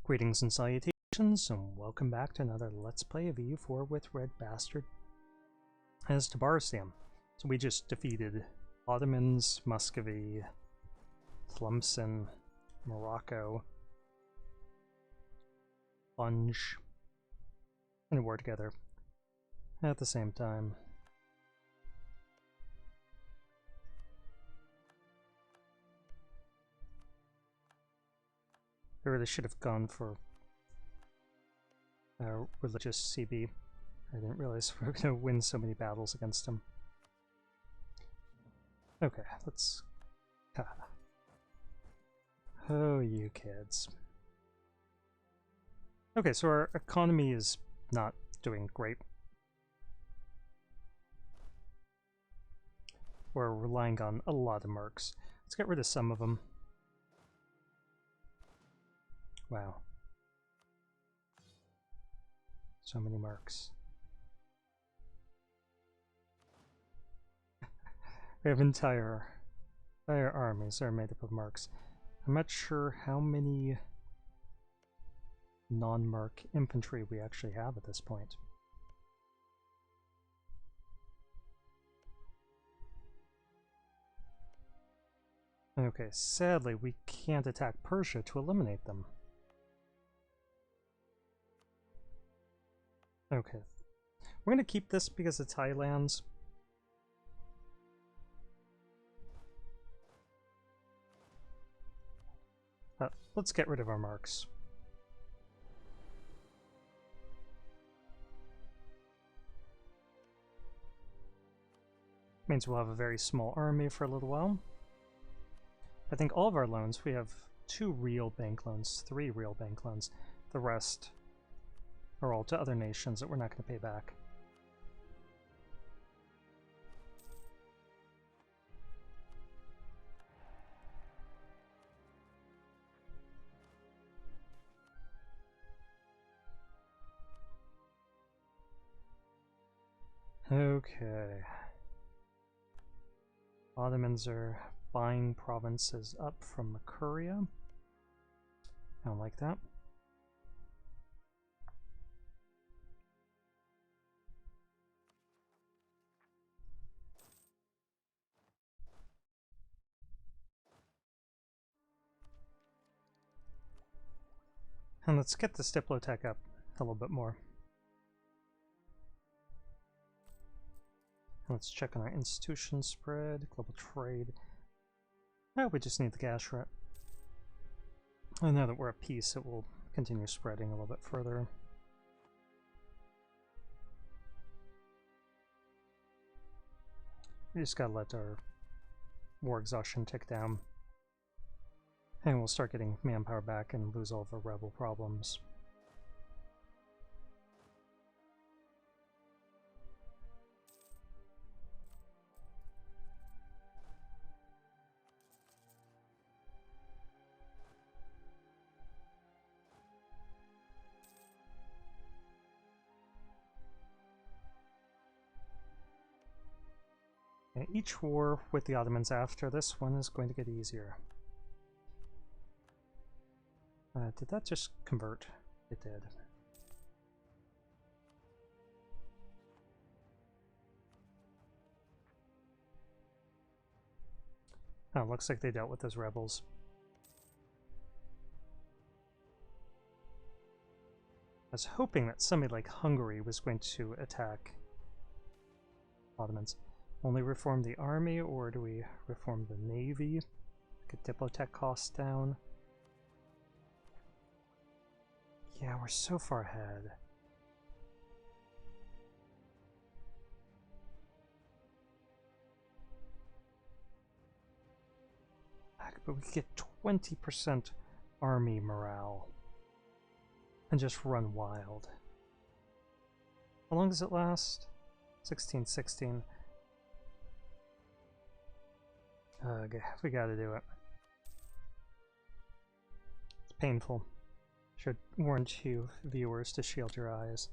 Greetings and salutations, and welcome back to another Let's Play of EU4 with RedBstrd as Tabarestan. So we just defeated Ottomans, Muscovy, Tlemcen, Morocco, Bunge, in a war together at the same time. I really should have gone for religious CB. I didn't realize we were going to win so many battles against him. Okay, let's... Oh, you kids. Okay, so our economy is not doing great. We're relying on a lot of mercs. Let's get rid of some of them. Wow. So many mercs. We have entire armies that are made up of mercs. I'm not sure how many non-merc infantry we actually have at this point. Okay, sadly we can't attack Persia to eliminate them. Okay, we're going to keep this because it's highlands. Let's get rid of our marks. Means we'll have a very small army for a little while. I think all of our loans, we have 2 real bank loans, 3 real bank loans. The rest are all to other nations that we're not going to pay back. Okay. Ottomans are buying provinces up from Mercuria. I don't like that. And let's get this Diplotech up a little bit more. Let's check on our institution spread, global trade. Oh, we just need the cash rep. And now that we're at peace, it will continue spreading a little bit further. We just gotta let our war exhaustion tick down. And we'll start getting manpower back and lose all of our rebel problems. And each war with the Ottomans after this one is going to get easier. Did that just convert? It did. Oh, looks like they dealt with those rebels. I was hoping that somebody like Hungary was going to attack Ottomans. Only reform the army, or do we reform the navy? Get Diplotech costs down. Yeah, we're so far ahead. But we could get 20% army morale and just run wild. How long does it last? 1616. Okay, we gotta do it. It's painful. Should warn you viewers to shield your eyes.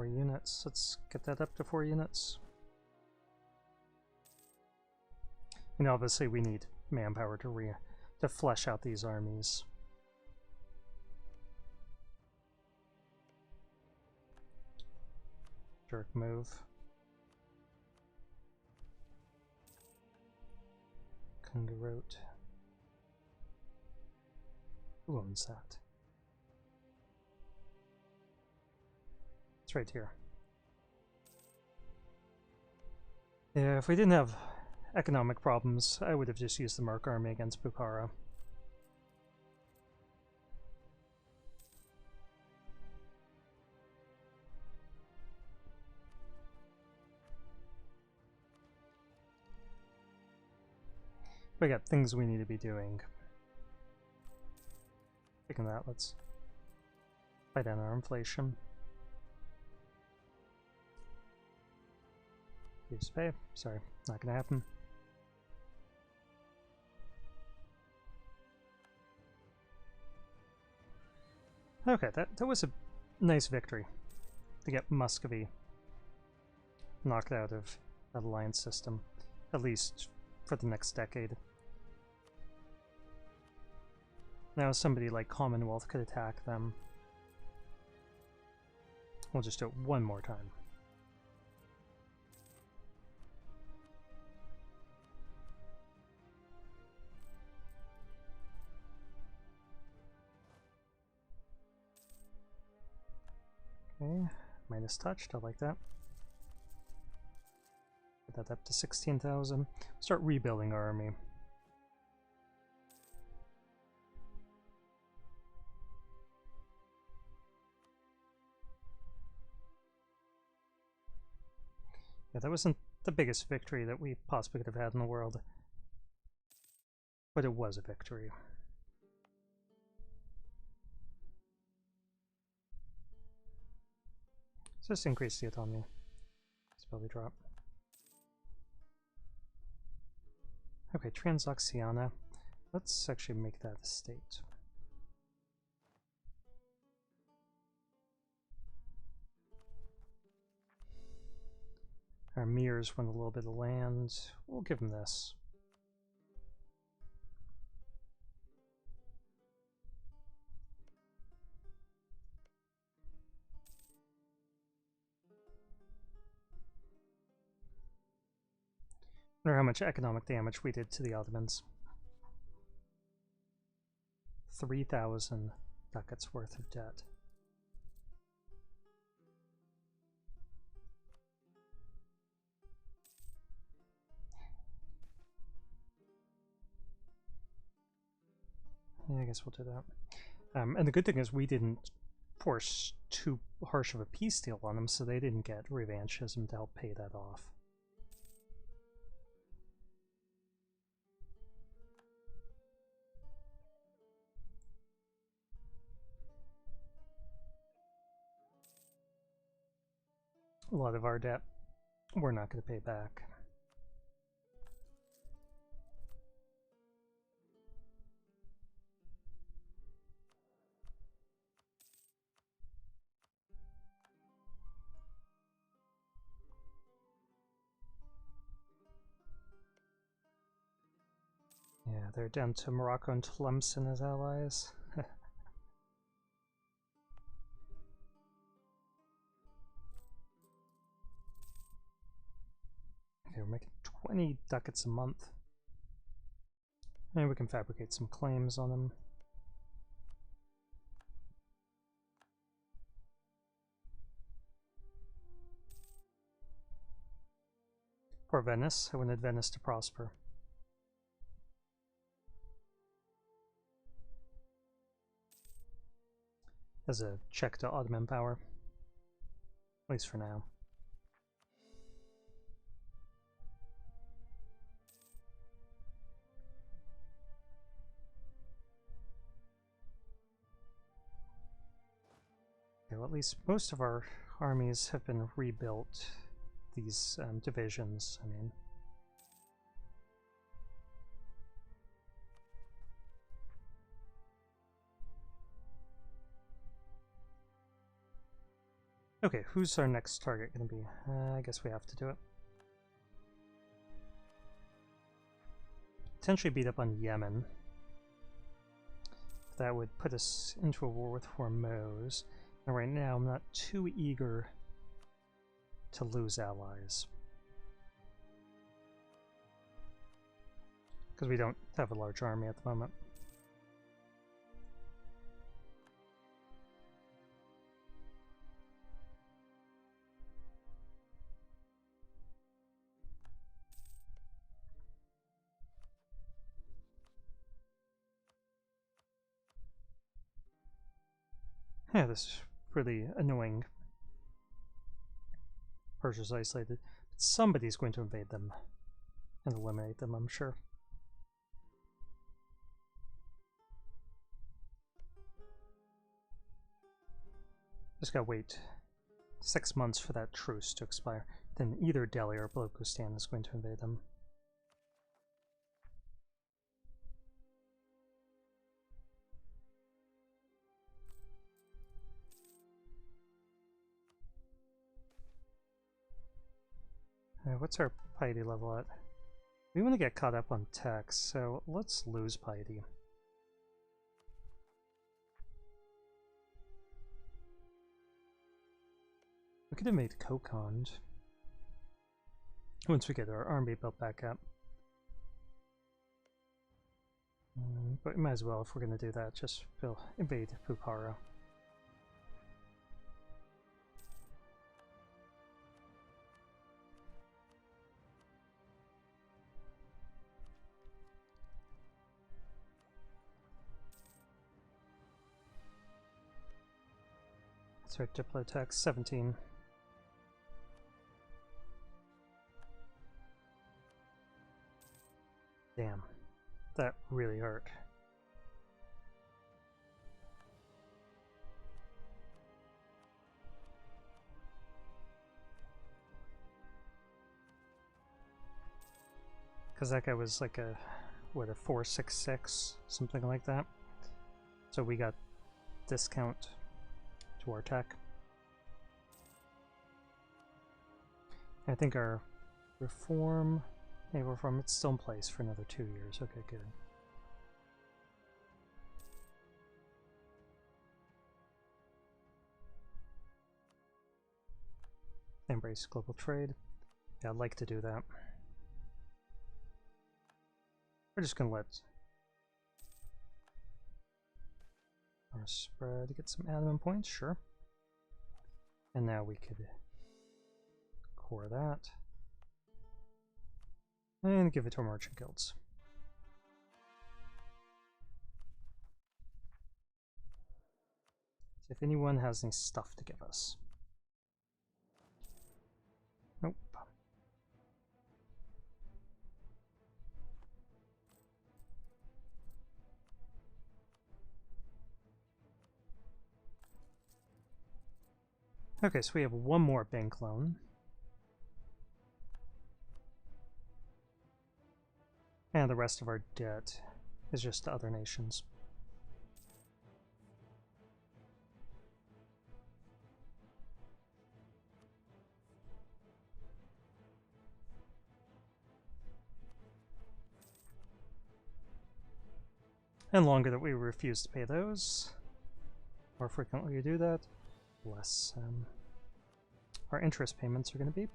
4 units. Let's get that up to 4 units. And obviously we need manpower to flesh out these armies. Jerk move. Kundarot. Who owns that? It's right here. Yeah, if we didn't have economic problems, I would have just used the Merc army against Bukhara. We got things we need to be doing. Speaking of that, let's fight down our inflation. Use pay. Sorry, not gonna happen. Okay, that was a nice victory to get Muscovy knocked out of that alliance system, at least for the next decade. Now somebody like Commonwealth could attack them. We'll just do it one more time. Okay, minus touched, I like that. Put that up to 16,000. Start rebuilding our army. Yeah, that wasn't the biggest victory that we possibly could have had in the world, but it was a victory. So just increase the autonomy. Spelly drop. Okay, Transoxiana. Let's actually make that a state. Our Mirs want a little bit of land. We'll give them this. I wonder how much economic damage we did to the Ottomans. 3,000 ducats worth of debt. Yeah, I guess we'll do that. And the good thing is we didn't force too harsh of a peace deal on them, so they didn't get revanchism to help pay that off. A lot of our debt we're not going to pay back. Yeah, they're down to Morocco and Tlemcen as allies. Okay, we're making 20 ducats a month. And we can fabricate some claims on them. Poor Venice. I wanted Venice to prosper. As a check to Ottoman power. At least for now. Okay, well, at least most of our armies have been rebuilt. These divisions, I mean. Okay, who's our next target going to be? I guess we have to do it. Potentially beat up on Yemen. That would put us into a war with Hormuz. And right now, I'm not too eager to lose allies. Because we don't have a large army at the moment. Yeah, this is really annoying. Persia's isolated. But somebody's going to invade them and eliminate them, I'm sure. Just gotta wait 6 months for that truce to expire. Then either Delhi or Balochistan is going to invade them. What's our piety level at? We want to get caught up on tax, so let's lose piety. We could have made Kokand once we get our army built back up. But we might as well, if we're going to do that, just invade Bukhara. That's our Diplo tax, 17. Damn, that really hurt. Because that guy was like a, what, a 466, something like that. So we got discount to our tech. I think our reform, it's still in place for another 2 years. Okay, good. Embrace global trade. Yeah, I'd like to do that. We're just gonna let our spread get some admin points, sure. And now we could core that. And give it to our merchant guilds. If anyone has any stuff to give us. Nope. Okay, so we have one more bank loan. And the rest of our debt is just to other nations. And longer that we refuse to pay those, more frequently we do that, less our interest payments are going to be.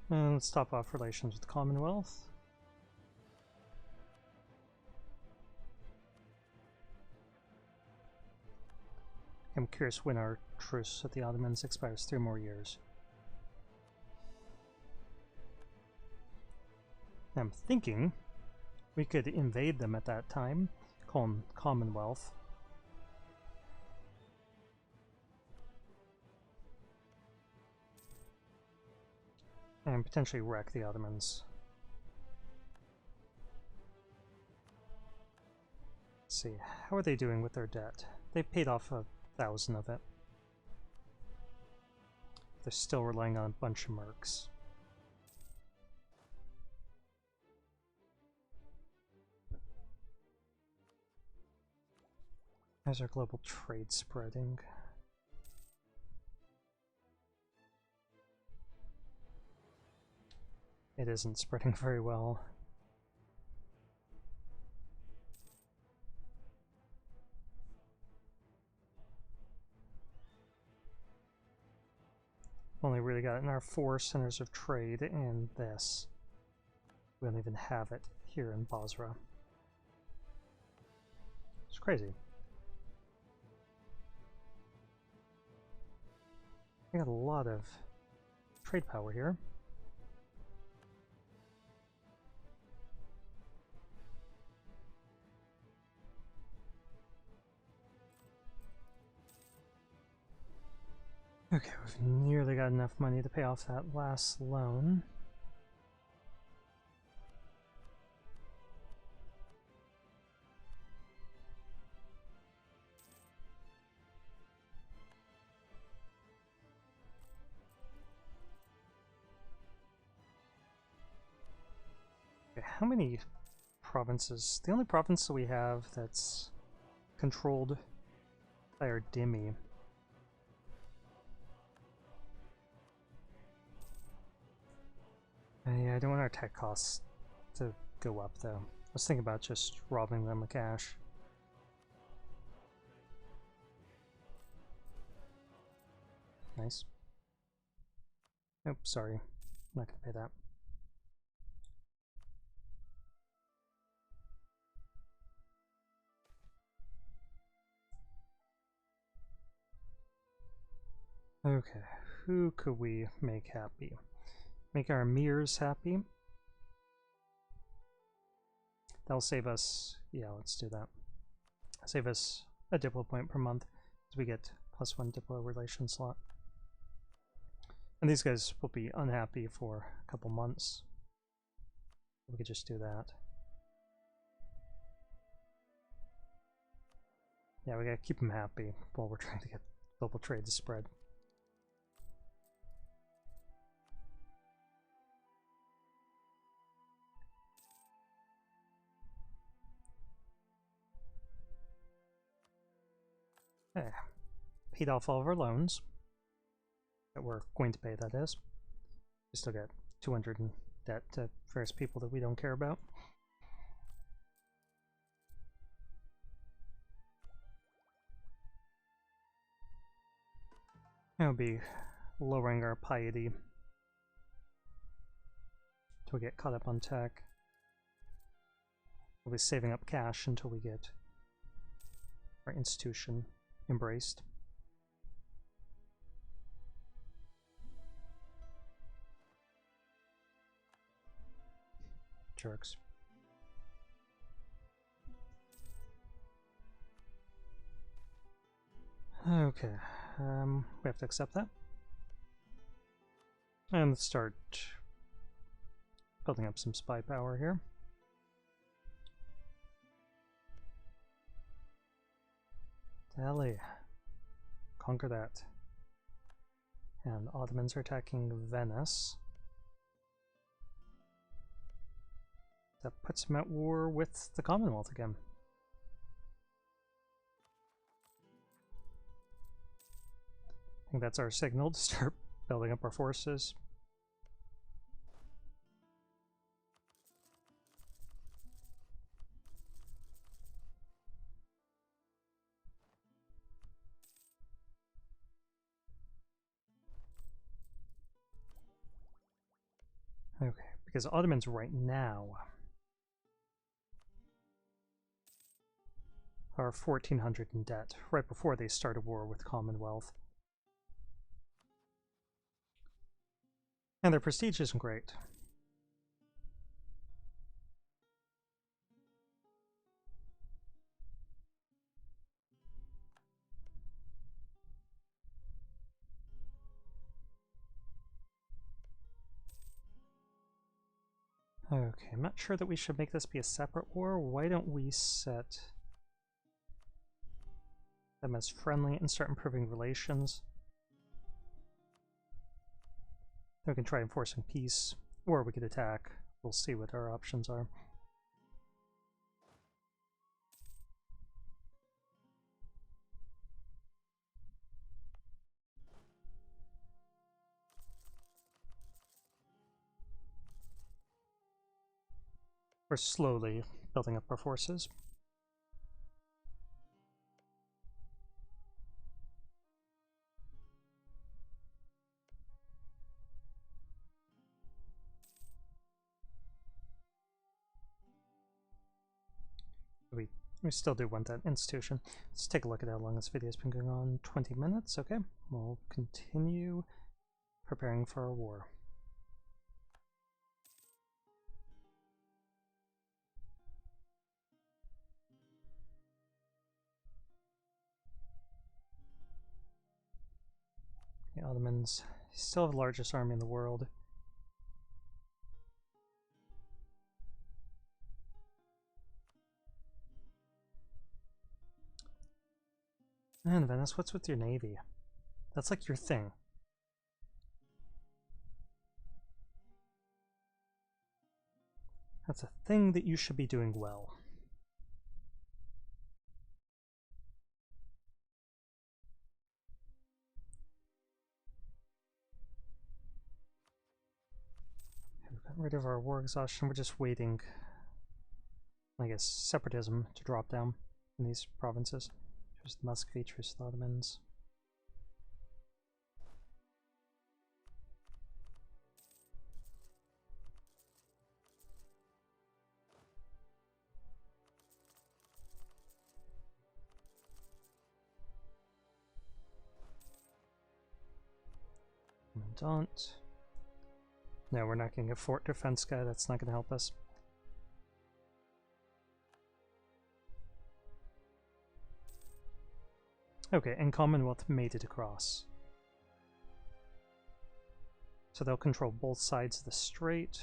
And let's top off relations with the Commonwealth. I'm curious when our truce with the Ottomans expires. 3 more years. I'm thinking we could invade them at that time, call them Commonwealth. And potentially wreck the Ottomans. Let's see, how are they doing with their debt? They've paid off 1,000 of it. They're still relying on a bunch of mercs. How's our global trade spreading? It isn't spreading very well. Only really got it in our 4 centers of trade and this. We don't even have it here in Basra. It's crazy. We got a lot of trade power here. Okay, we've nearly got enough money to pay off that last loan. Okay, how many provinces? The only province that we have that's controlled by our dhimmi. Yeah, I don't want our tech costs to go up though. I was thinking about just robbing them of cash. Nice. Nope, sorry. I'm not gonna pay that. Okay, who could we make happy? Make our emirs happy. That'll save us, yeah, let's do that. Save us a Diplo point per month as we get +1 Diplo relation slot. And these guys will be unhappy for a couple months. We could just do that. Yeah, we gotta keep them happy while we're trying to get global trade to spread. Okay. Paid off all of our loans that we're going to pay, that is. We still got 200 in debt to various people that we don't care about. I'll be lowering our piety until we get caught up on tech. We'll be saving up cash until we get our institution embraced. Jerks. Okay, we have to accept that. And let's start building up some spy power here. Delhi. Conquer that. And Ottomans are attacking Venice. That puts them at war with the Commonwealth again. I think that's our signal to start building up our forces. Okay, because Ottomans right now are 1,400 in debt, right before they start a war with Commonwealth. And their prestige isn't great. Okay, I'm not sure that we should make this be a separate war. Why don't we set them as friendly and start improving relations? Then we can try enforcing peace, or we could attack. We'll see what our options are. We're slowly building up our forces. We still do want that institution. Let's take a look at how long this video has been going on. 20 minutes, okay. We'll continue preparing for our war. The Ottomans still have the largest army in the world. And Venice, what's with your navy? That's like your thing. That's a thing that you should be doing well. We've gotten rid of our war exhaustion. We're just waiting, I guess, separatism to drop down in these provinces. Truce the Muscovy, truce the Ottomans. Commandant. No, we're not getting a fort defense guy. That's not going to help us. Okay, and Commonwealth made it across. So they'll control both sides of the strait.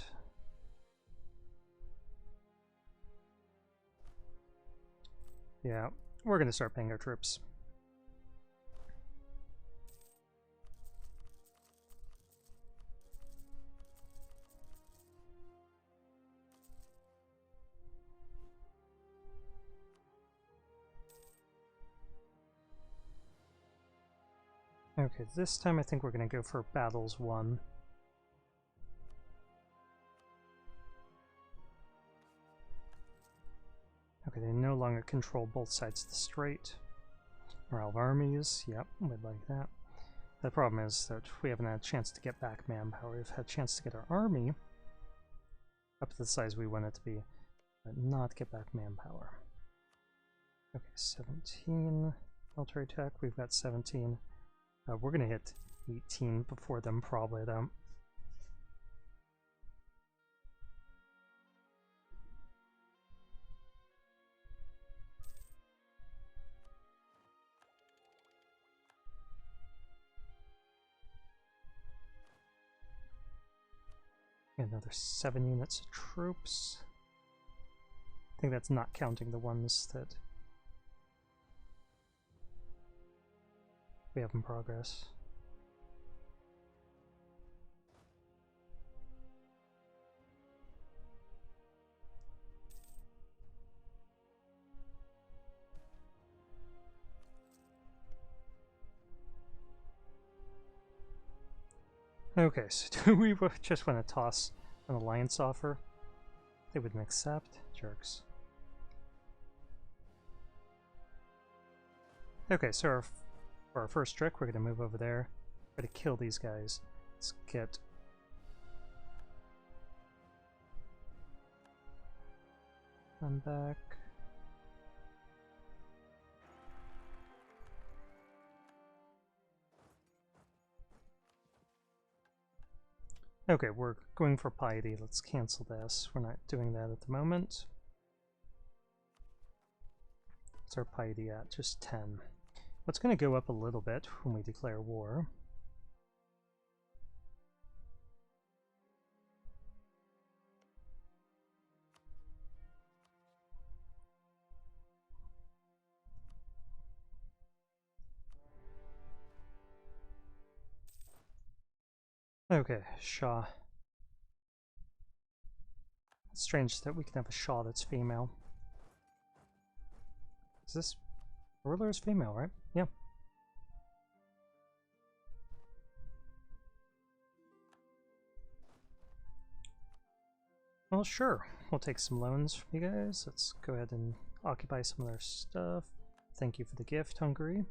Yeah, we're going to start paying our troops. Okay, this time I think we're going to go for battles 1. Okay, they no longer control both sides of the strait. Morale of armies, yep, we'd like that. The problem is that we haven't had a chance to get back manpower. We've had a chance to get our army up to the size we want it to be, but not get back manpower. Okay, 17 military tech, we've got 17. We're going to hit 18 before them probably, though. Another 7 units of troops. I think that's not counting the ones that we have in progress. Okay, so do we just want to toss an alliance offer? They wouldn't accept? Jerks. Okay, so for our first trick, we're going to move over there, try to kill these guys. Let's get them back. Okay, we're going for piety. Let's cancel this. We're not doing that at the moment. What's our piety at? Just 10. It's going to go up a little bit when we declare war. Okay, Shah. It's strange that we can have a Shah that's female. Is this ruler is female, right? Yeah. Well, sure. We'll take some loans from you guys. Let's go ahead and occupy some of their stuff. Thank you for the gift, Hungary.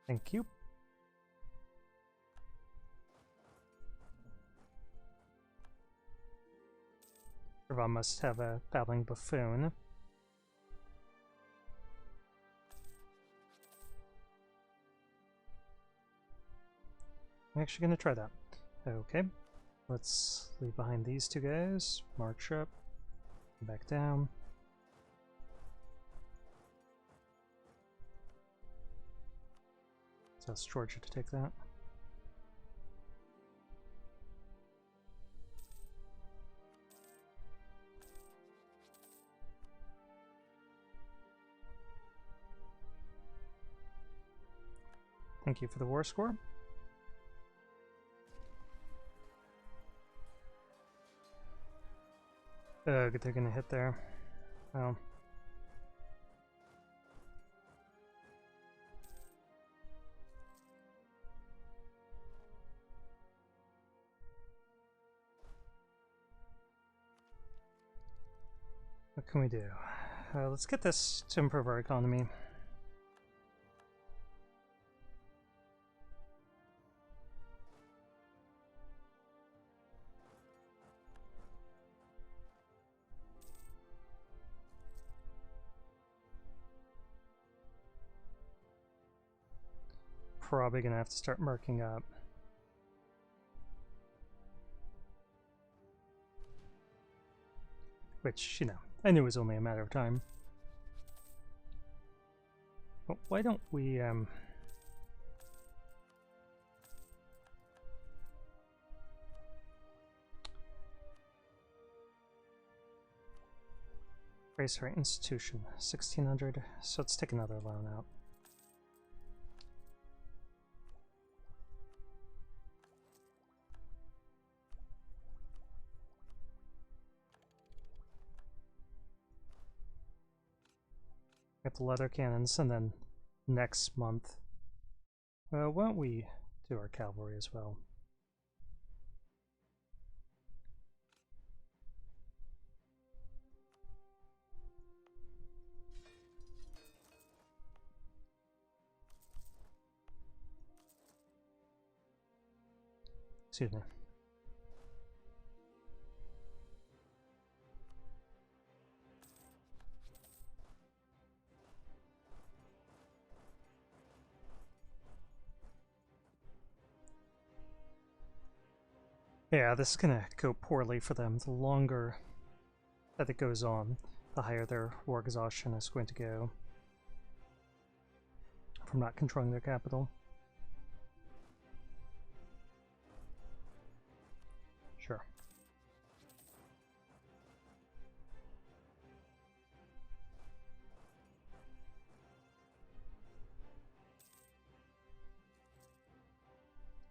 Thank you. I must have a babbling buffoon. I'm actually going to try that. Okay, let's leave behind these two guys, march up, back down. So it's Georgia to take that. Thank you for the war score. Ugh, they're gonna hit there. Oh. What can we do? Let's get this to improve our economy. Probably gonna have to start marking up. Which, you know, I knew it was only a matter of time. But why don't we, raise our institution, 1600, so let's take another loan out. Get the leather cannons, and then next month, why don't we do our cavalry as well? Excuse me. Yeah, this is gonna go poorly for them. The longer that it goes on, the higher their war exhaustion is going to go from not controlling their capital. Sure.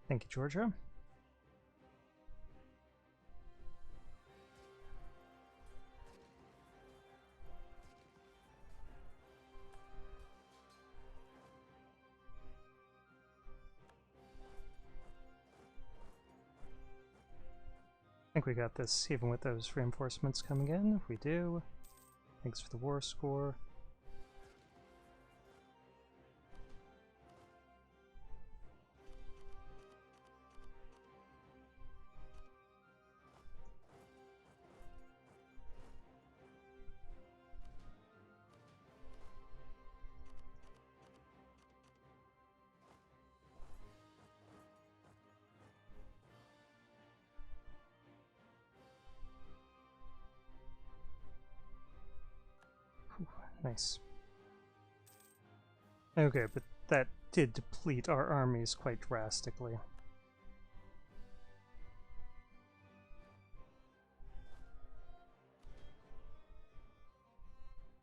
Thank you, Georgia. I think we got this even with those reinforcements coming in. We do. Thanks for the war score. Nice. Okay, but that did deplete our armies quite drastically.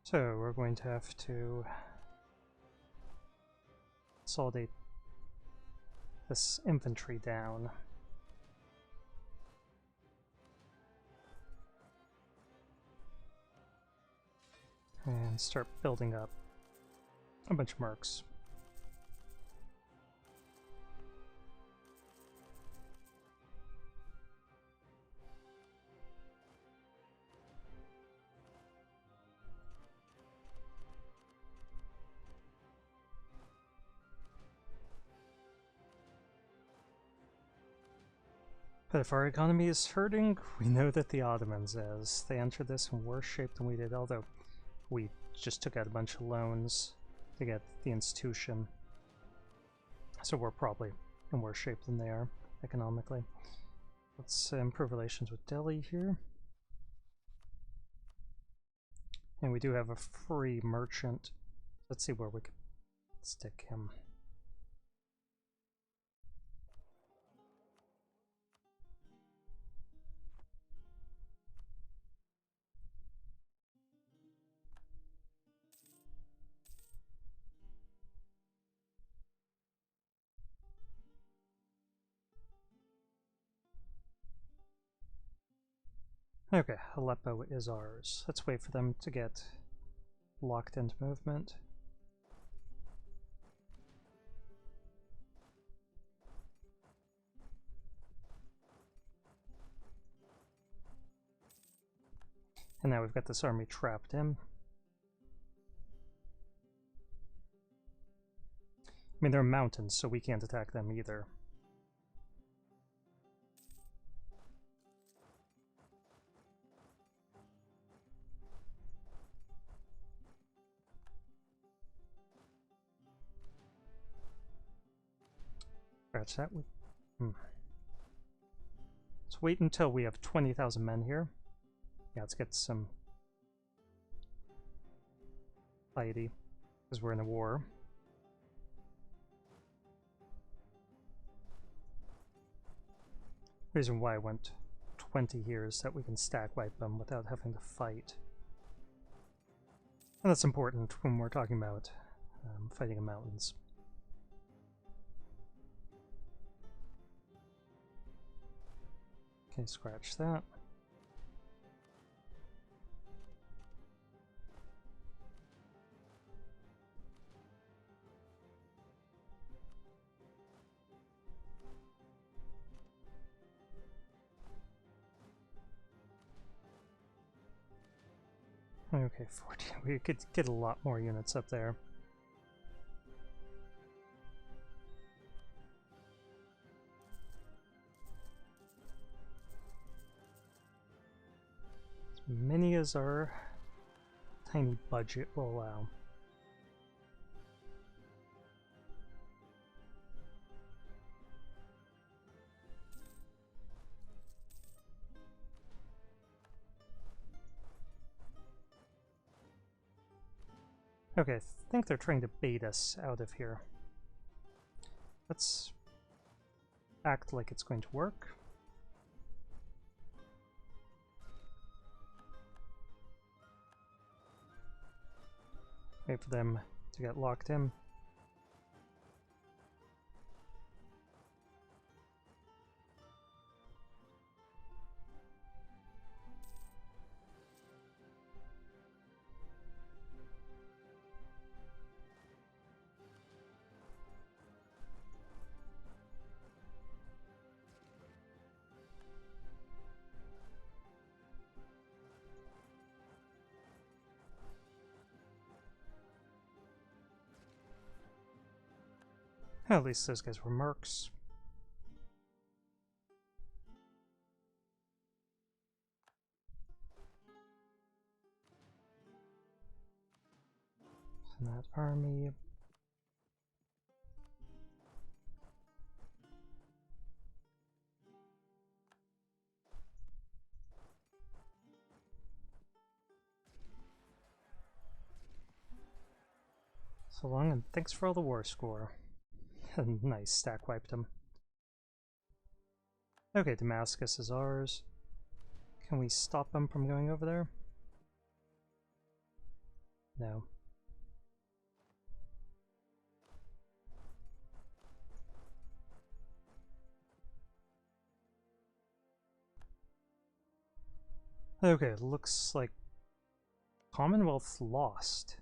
So we're going to have to consolidate this infantry down. And start building up a bunch of mercs. But if our economy is hurting, we know that the Ottomans is. They entered this in worse shape than we did, although we just took out a bunch of loans to get the institution. So we're probably in worse shape than they are economically. Let's improve relations with Delhi here. And we do have a free merchant. Let's see where we could stick him. Okay, Aleppo is ours. Let's wait for them to get locked into movement. And now we've got this army trapped in. I mean, they're mountains, so we can't attack them either. Scratch that. Let's wait until we have 20,000 men here. Yeah, let's get some piety, because we're in a war. The reason why I went 20 here is that we can stack wipe them without having to fight. And that's important when we're talking about fighting in mountains. Okay, scratch that. Okay, 40. We could get a lot more units up there. As many as our tiny budget will allow. Okay, I think they're trying to bait us out of here. Let's act like it's going to work. Wait for them to get locked in. At least those guys were mercs. And that army. So long, and thanks for all the war score. Nice, stack wiped him. Okay, Damascus is ours. Can we stop them from going over there? No. Okay, looks like Commonwealth lost.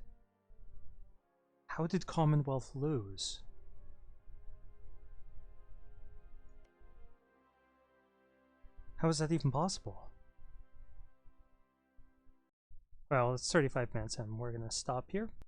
How did Commonwealth lose? How is that even possible? Well, it's 35 minutes and we're gonna stop here.